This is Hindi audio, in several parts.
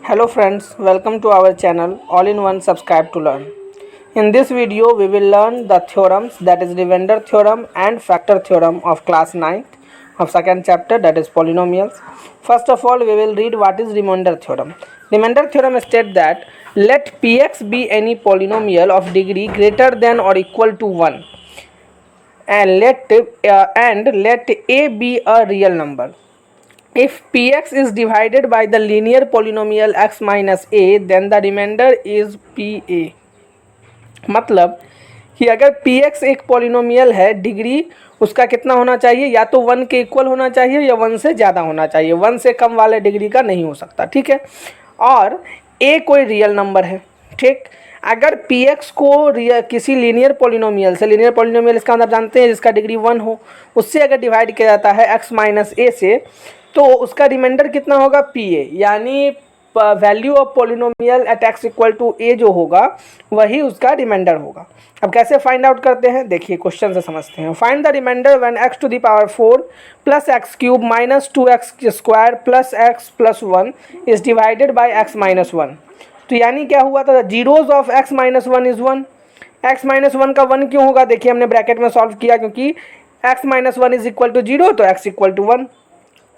Hello friends, welcome to our channel All in One Subscribe to Learn. In this video we will learn the theorems, that is remainder theorem and factor theorem of class 9th of second chapter, that is polynomials. First of all we will read what is remainder theorem. Remainder theorem states that let px be any polynomial of degree greater than or equal to 1 and let a be a real number. If px is divided by the linear polynomial x minus a, then the remainder is pa. मतलब कि अगर px एक पॉलिनोमियल है, डिग्री उसका कितना होना चाहिए, या तो 1 के इक्वल होना चाहिए या 1 से ज़्यादा होना चाहिए, 1 से कम वाले डिग्री का नहीं हो सकता, ठीक है। और a कोई रियल नंबर है, ठीक। अगर px को किसी लीनियर पॉलिनोमियल से, लीनियर पॉलिनोमियल इसका मतलब जानते हैं जिसका डिग्री 1 हो, उससे अगर डिवाइड किया जाता है x माइनस ए से, तो उसका रिमाइंडर कितना होगा pa, यानी value of polynomial at x equal to A जो होगा वही उसका रिमाइंडर होगा। अब कैसे फाइंड आउट करते हैं, देखिए क्वेश्चन से समझते हैं। Find the remainder when x to the power 4 plus x cube minus 2x square plus x plus 1 is divided by x minus 1। तो यानी क्या हुआ था, zeros of x minus 1 is 1। x minus 1 का 1 क्यों होगा, देखिए हमने ब्रैकेट में सॉल्व किया, क्योंकि x minus 1 is equal to 0, तो x equal to 1।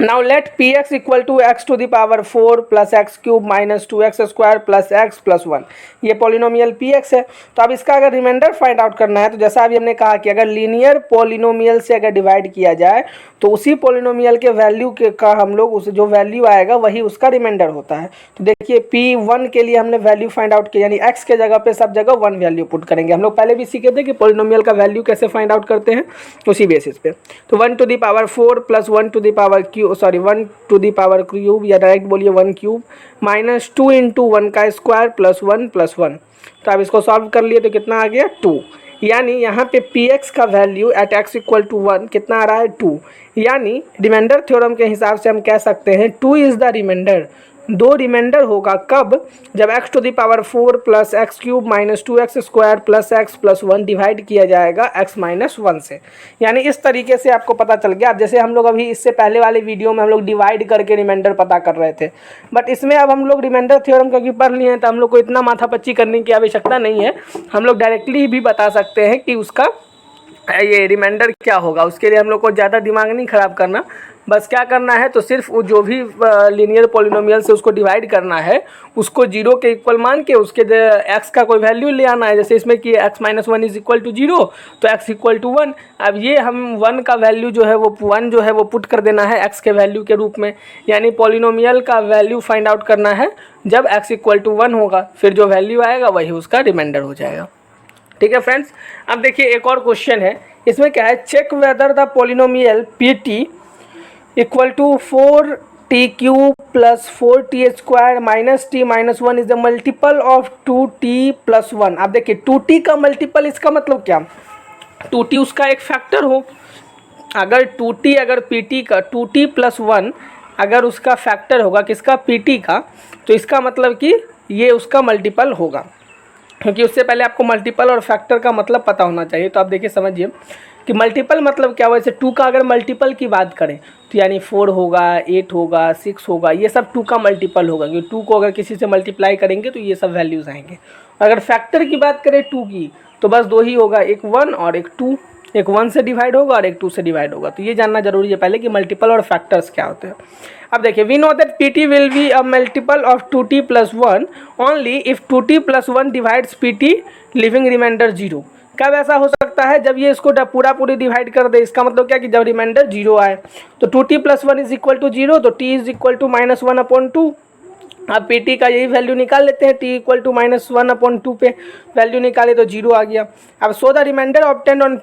Now let px equal to x to the power 4 plus x cube minus 2x square plus x plus 1, ये पॉलिनोमियल px है। तो अब इसका अगर रिमाइंडर फाइंड आउट करना है, तो जैसा अभी हमने कहा कि अगर लीनियर पॉलिनोमियल से अगर डिवाइड किया जाए तो उसी पॉलिनोमियल के वैल्यू का हम लोग उस जो वैल्यू आएगा वही उसका रिमाइंडर होता है। तो देखिए p1 के लिए हमने वैल्यू फाइंड आउट किया, यानी x के जगह पे सब जगह 1 वैल्यू पुट करेंगे। हम लोग पहले भी सीखे थे कि पॉलिनोमियल का वैल्यू कैसे फाइंड आउट करते हैं, उसी बेसिस पे। तो 1 to the power 4 plus 1 to the power 1 to the power cube, या डायरेक्ट बोलिए 1 क्यूब माइनस 2 इंटू 1 का स्क्वायर प्लस 1 प्लस 1। तो अब इसको सॉल्व कर लिए तो कितना आ गया 2, यानी यहाँ पे px का value at x equal to 1 कितना आ रहा है 2। यानी रिमाइंडर थ्योरम के हिसाब से हम कह सकते हैं 2 इज़ द रिमाइंडर। दो रिमाइंडर होगा कब, जब x to the power 4 plus x cube minus 2x square plus x plus 1 divide किया जाएगा x माइनस 1 से। यानी इस तरीके से आपको पता चल गया। अब जैसे हम लोग अभी इससे पहले वाले वीडियो में हम लोग डिवाइड करके रिमाइंडर पता कर रहे थे, बट इसमें अब हम लोग रिमाइंडर थ्योरम क्योंकि पढ़ लिए हैं तो हम लोग को इतना माथापच्ची करने की आवश्यकता नहीं है। हम लोग डायरेक्टली भी बता सकते हैं कि उसका ये रिमाइंडर क्या होगा। उसके लिए हम लोग को ज़्यादा दिमाग नहीं ख़राब करना, बस क्या करना है तो सिर्फ वो जो भी लीनियर पॉलिनोमियल से उसको डिवाइड करना है उसको 0 के इक्वल मान के उसके x का कोई वैल्यू ले आना है। जैसे इसमें कि x minus 1 is equal to 0, तो x इक्वल टू 1। अब ये हम 1 का वैल्यू जो है वो 1 जो है वो पुट कर देना है x के वैल्यू के रूप में, यानी पॉलिनोमियल का वैल्यू फाइंड आउट करना है जब x इक्वल टू 1 होगा, फिर जो वैल्यू आएगा वही उसका रिमाइंडर हो जाएगा। ठीक है फ्रेंड्स। अब देखिए एक और क्वेश्चन है, इसमें क्या है, check whether the polynomial pt equal to 4t cube plus 4t square minus t minus 1 is the multiple of 2t plus 1। अब देखिए 2t का मल्टीपल, इसका मतलब क्या, 2t उसका एक फैक्टर हो। अगर 2t अगर pt का 2t प्लस 1 अगर उसका फैक्टर होगा किसका, pt का, तो इसका मतलब कि ये उसका मल्टीपल होगा, क्योंकि उससे पहले आपको मल्टीपल और फैक्टर का मतलब पता होना चाहिए। तो आप देखिए समझिए कि मल्टीपल मतलब क्या हुआ। जैसे 2 का अगर मल्टीपल की बात करें तो यानी 4 होगा, 8 होगा, 6 होगा, ये सब 2 का मल्टीपल होगा, क्योंकि 2 को अगर किसी से मल्टीप्लाई करेंगे तो ये सब वैल्यूज़ आएंगे। अगर फैक्टर की बात करें 2 की तो बस 2 ही होगा, एक 1 और एक 2, एक 1 से डिवाइड होगा और एक 2 से डिवाइड होगा। तो ये जानना जरूरी है पहले कि मल्टीपल और फैक्टर्स क्या होते हैं। अब देखिए we know that pt will be a multiple of 2t plus 1 only if 2t plus 1 divides pt leaving remainder 0। कब ऐसा हो सकता है, जब ये इसको पूरी डिवाइड कर दे। इसका मतलब क्या कि जब रिमाइंडर 0 आए। तो 2t plus 1 is equal to 0, तो t is equal to minus 1 upon 2। अब pt का यही वैल्यू निकाल लेते हैं, t equal to minus 1 upon 2 पे वैल्यू निकाले तो 0 आ गया। अब so the remainder obtained on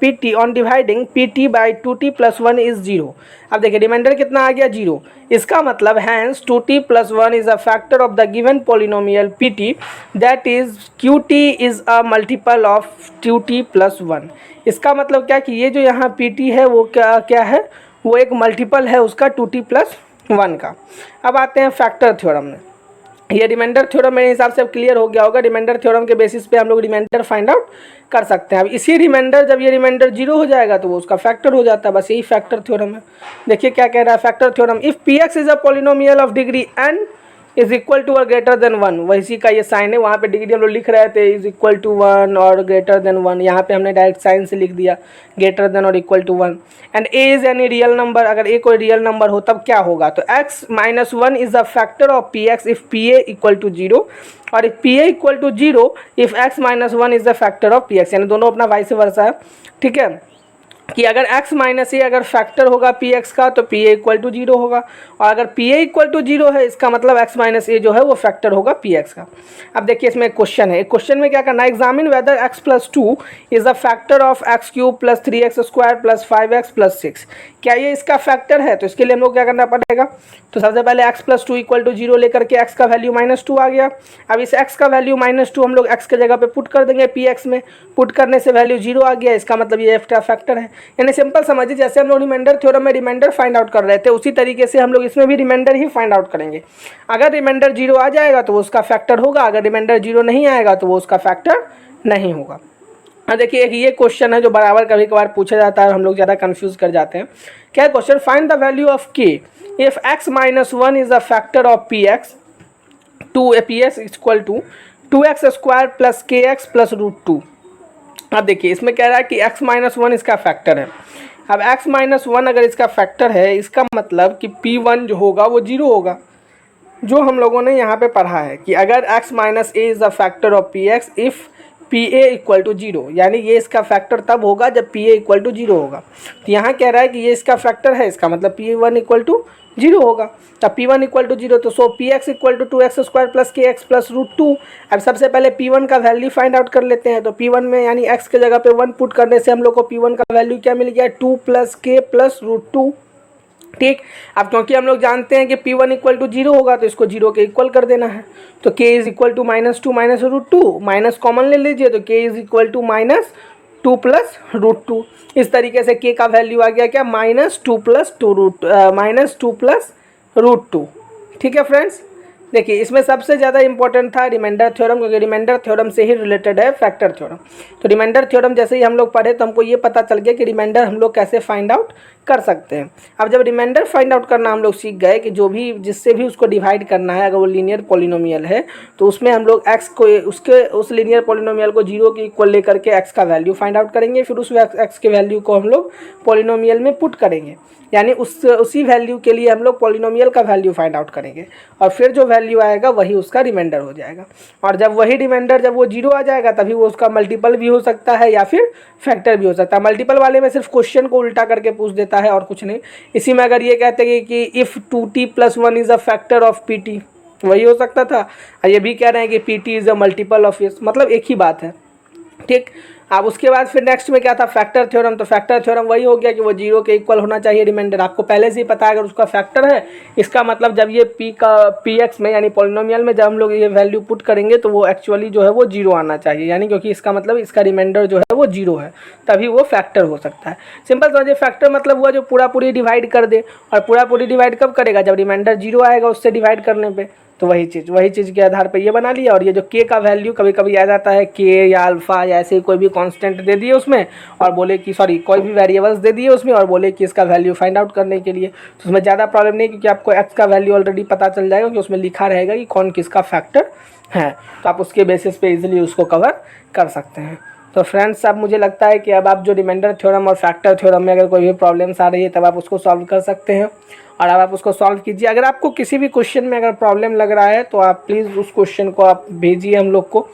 pt on dividing pt by 2t plus 1 is 0। अब देखिए रिमाइंडर कितना आ गया 0। इसका मतलब hence 2t plus 1 is a factor of the given polynomial pt, that is qt is a multiple of 2t plus 1। इसका मतलब क्या कि ये जो यहाँ pt है वो क्या है, वो एक मल्टीपल है उसका 2t प्लस 1 का। अब आते हैं फैक्टर थ्योरम में। ये रिमाइंडर थ्योरम मेरे हिसाब से अब क्लियर हो गया होगा। रिमाइंडर थ्योरम के बेसिस पे हम लोग रिमाइंडर फाइंड आउट कर सकते हैं। अब इसी रिमाइंडर, जब ये रिमाइंडर 0 हो जाएगा तो वो उसका फैक्टर हो जाता है, बस यही फैक्टर थ्योरम है। देखिए क्या कह रहा है factor theorem, if p x is a polynomial of degree n is equal to और ग्रेटर देन 1, वैसी का ये साइन है, वहाँ पे डिग्री हम लोग लिख रहे थे इज इक्वल टू 1 और ग्रेटर देन 1, यहाँ पे हमने डायरेक्ट साइन से लिख दिया ग्रेटर देन और equal to 1। And a is any real number, अगर ए कोई रियल नंबर हो तब क्या होगा, तो x minus 1 is the factor of p x if p a equal to 0, और if p a equal to 0 if x minus 1 is the factor of p x, यानी दोनों अपना वाइस वर्सा है। ठीक है, कि अगर x माइनस ए अगर फैक्टर होगा पी एक्स का तो पी ए इक्वल टू 0 होगा, और अगर पी ए इक्वल टू 0 है इसका मतलब x माइनस ए जो है वो फैक्टर होगा पी एक्स का। अब देखिए इसमें एक क्वेश्चन है, एक क्वेश्चन में क्या करना है, examine whether x plus 2 is the factor of x cube plus 3x square plus 5x plus 6, क्या ये इसका फैक्टर है। तो इसके लिए हम लोग क्या करना पड़ेगा, तो सबसे पहले x प्लस 2 इक्वल टू 0 लेकर के x का वैल्यू माइनस 2 आ गया। अब इस x का वैल्यू माइनस 2 हम लोग x के जगह पे पुट कर देंगे पी एक्स में, पुट करने से वैल्यू 0 आ गया, इसका मतलब ये f का फैक्टर है। यानी सिंपल समझिए, जैसे हम लोग रिमाइंडर थ्योरम में रिमाइंडर फाइंड आउट कर रहे थे उसी तरीके से हम लोग इसमें भी रिमाइंडर ही फाइंड आउट करेंगे। अगर रिमाइंडर 0 आ जाएगा तो वो उसका फैक्टर होगा, अगर रिमाइंडर 0 नहीं आएगा तो वो उसका फैक्टर नहीं होगा। अब देखिए एक ये क्वेश्चन है जो बराबर कभी कभार पूछा जाता है, हम लोग ज़्यादा कंफ्यूज कर जाते हैं। क्या question, find the value of k if x minus 1 is the factor of p x, to p x equal to 2x square plus के एक्स प्लस रूट 2। अब देखिए इसमें कह रहा है कि x माइनस 1 इसका फैक्टर है। अब x माइनस 1 अगर इसका फैक्टर है, इसका मतलब कि p1 जो होगा वो 0 होगा, जो हम लोगों ने यहाँ पे पढ़ा है कि अगर x minus a is the factor of p x if p a equal to 0, यानी ये इसका फैक्टर तब होगा जब पी ए इक्वल टू 0 होगा। तो यहाँ कह रहा है कि ये इसका फैक्टर है, इसका मतलब पी वन इक्वल टू 0 होगा। तब पी वन इक्वल टू 0, तो so P x equal to 2x square plus के एक्स प्लस रूट 2। अब सबसे पहले पी वन का वैल्यू फाइंड आउट कर लेते हैं। तो पी वन में यानी x के जगह पे 1 पुट करने से हम लोग को पी वन का वैल्यू क्या मिल गया, 2 प्लस के प्लस रूट 2। ठीक, अब क्योंकि हम लोग जानते हैं कि p1 इक्वल टू 0 होगा तो इसको 0 के इक्वल कर देना है। तो k is equal to minus 2 minus root 2, minus common ले लीजिए तो k is equal to minus 2 plus root 2। इस तरीके से k का वैल्यू आ गया क्या, माइनस 2 प्लस रूट 2। ठीक है फ्रेंड्स, देखिए इसमें सबसे ज़्यादा इंपॉर्टेंट था रिमाइंडर थ्योरम, क्योंकि रिमाइंडर थ्योरम से ही रिलेटेड है फैक्टर थ्योरम। तो रिमाइंडर थ्योरम जैसे ही हम लोग पढ़े तो हमको ये पता चल गया कि रिमाइंडर हम लोग कैसे फाइंड आउट कर सकते हैं। अब जब रिमाइंडर फाइंड आउट करना हम लोग सीख गए कि जो भी जिससे भी उसको डिवाइड करना है, अगर वो लीनियर पॉलिनोमियल है तो उसमें हम लोग x को उस लीनियर पॉलिनोमियल को 0 के इक्वल लेकर के x का वैल्यू फाइंड आउट करेंगे, फिर उस x के वैल्यू को हम लोग पॉलिनोमियल में पुट करेंगे, यानी उसी वैल्यू के लिए हम लोग पॉलिनोमियल का वैल्यू फाइंड आउट करेंगे, और फिर जो वैल्यू आएगा वही उसका रिमाइंडर हो जाएगा। और जब वही रिमाइंडर जब वो 0 आ जाएगा तभी वो उसका मल्टीपल भी हो सकता है या फिर फैक्टर भी हो सकता है। मल्टीपल वाले में सिर्फ क्वेश्चन को उल्टा करके पूछ देता है और कुछ नहीं। इसी में अगर ये कहते हैं कि if 2t plus 1 is a factor of pt, वही हो सकता था। ये भी कह रहे हैं कि pt is a multiple of इस, मतलब एक ही बात है। ठीक, अब उसके बाद फिर नेक्स्ट में क्या था, फैक्टर थ्योरम। तो फैक्टर थ्योरम वही हो गया कि वो 0 के इक्वल होना चाहिए रिमाइंडर। आपको पहले से ही पता है अगर उसका फैक्टर है, इसका मतलब जब ये पी एक्स में यानी पॉलिनोमियल में जब हम लोग ये वैल्यू पुट करेंगे तो वो एक्चुअली जो है वो 0 आना चाहिए, यानी क्योंकि इसका मतलब इसका रिमाइंडर जो है वो 0 है, तभी वो फैक्टर हो सकता है। सिंपल समझिए, फैक्टर मतलब हुआ जो पूरी डिवाइड कर दे, और पूरी डिवाइड कब करेगा, जब रिमाइंडर 0 आएगा उससे डिवाइड करने पर। तो वही चीज़ के आधार पे ये बना लिया। और ये जो k का वैल्यू कभी कभी आ जाता है, k या अल्फ़ा या ऐसे कोई भी कांस्टेंट दे दिए उसमें और बोले कि कोई भी वेरिएबल्स दे दिए उसमें और बोले कि इसका वैल्यू फाइंड आउट करने के लिए, तो उसमें ज़्यादा प्रॉब्लम नहीं, क्योंकि आपको x का वैल्यू ऑलरेडी पता चल जाएगा कि उसमें लिखा रहेगा कि कौन किसका फैक्टर है, तो आप उसके बेसिस पे इजीली उसको कवर कर सकते हैं। तो फ्रेंड्स, अब मुझे लगता है कि अब आप जो रिमाइंडर थ्योरम और फैक्टर थ्योरम में अगर कोई भी प्रॉब्लम्स आ रही है तब आप उसको सॉल्व कर सकते हैं, और अब आप उसको सॉल्व कीजिए। अगर आपको किसी भी क्वेश्चन में अगर प्रॉब्लम लग रहा है तो आप प्लीज़ उस क्वेश्चन को आप भेजिए हम लोग को,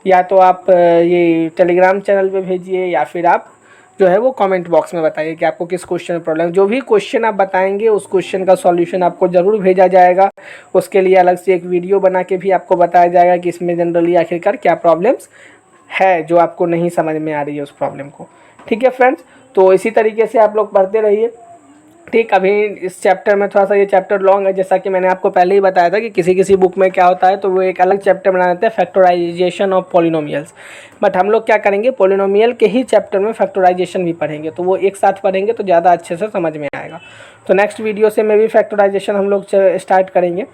या तो आप ये टेलीग्राम चैनल पे भेजिए, या फिर आप जो है वो कमेंट बॉक्स में बताइए कि आपको किस क्वेश्चन में प्रॉब्लम है। जो भी क्वेश्चन आप बताएंगे उस क्वेश्चन का सॉल्यूशन आपको ज़रूर भेजा जाएगा। उसके लिए अलग से एक वीडियो बना के भी आपको बताया जाएगा कि इसमें जनरली आखिरकार क्या प्रॉब्लम्स है जो आपको नहीं समझ में आ रही है उस प्रॉब्लम को। ठीक है फ्रेंड्स, तो इसी तरीके से आप लोग पढ़ते रहिए। ठीक, अभी इस चैप्टर में थोड़ा सा ये चैप्टर लॉन्ग है, जैसा कि मैंने आपको पहले ही बताया था कि किसी बुक में क्या होता है तो वो एक अलग चैप्टर बना देते हैं फैक्टराइजेशन ऑफ पॉलिनोमियल्स, बट हम लोग क्या करेंगे, पॉलिनोमियल के ही चैप्टर में फैक्टराइजेशन भी पढ़ेंगे, तो वो एक साथ पढ़ेंगे तो ज़्यादा अच्छे से समझ में आएगा। तो नेक्स्ट वीडियो से मैं भी फैक्टराइजेशन हम लोग स्टार्ट करेंगे,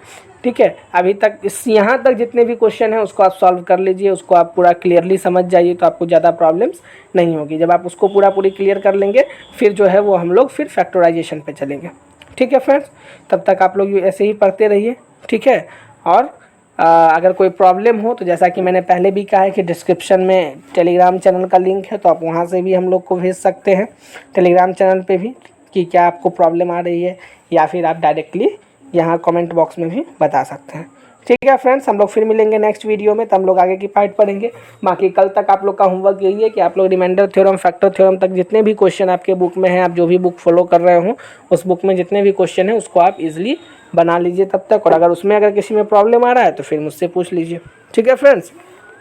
ठीक है। अभी तक यहाँ तक जितने भी क्वेश्चन हैं उसको आप सॉल्व कर लीजिए, उसको आप पूरा क्लियरली समझ जाइए, तो आपको ज़्यादा प्रॉब्लम्स नहीं होगी। जब आप उसको पूरी क्लियर कर लेंगे फिर जो है वो हम लोग फिर फैक्टराइजेशन पे चलेंगे, ठीक है फ्रेंड्स। तब तक आप लोग ऐसे ही पढ़ते रहिए, ठीक है। और अगर कोई प्रॉब्लम हो तो जैसा कि मैंने पहले भी कहा है कि डिस्क्रिप्शन में टेलीग्राम चैनल का लिंक है, तो आप वहाँ से भी हम लोग को भेज सकते हैं टेलीग्राम चैनल पे भी कि क्या आपको प्रॉब्लम आ रही है, या फिर आप डायरेक्टली यहाँ कमेंट बॉक्स में भी बता सकते हैं, ठीक है फ्रेंड्स। हम लोग फिर मिलेंगे नेक्स्ट वीडियो में, तो हम लोग आगे की पार्ट पढ़ेंगे। बाकी कल तक आप लोग का होमवर्क यही है कि आप लोग रिमाइंडर थ्योरम, फैक्टर थ्योरम तक जितने भी क्वेश्चन आपके बुक में हैं, आप जो भी बुक फॉलो कर रहे हो उस बुक में जितने भी क्वेश्चन हैं उसको आप इजीली बना लीजिए तब तक। और अगर उसमें अगर किसी में प्रॉब्लम आ रहा है तो फिर मुझसे पूछ लीजिए, ठीक है friends.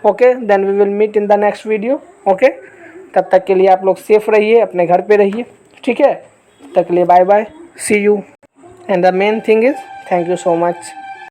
Okay, then we will meet in the next video. Okay, तब तक के लिए आप लोग सेफ रहिए, अपने घर पे रहिए, ठीक है। तब तक के लिए bye bye, see you, and the main thing is thank you so much.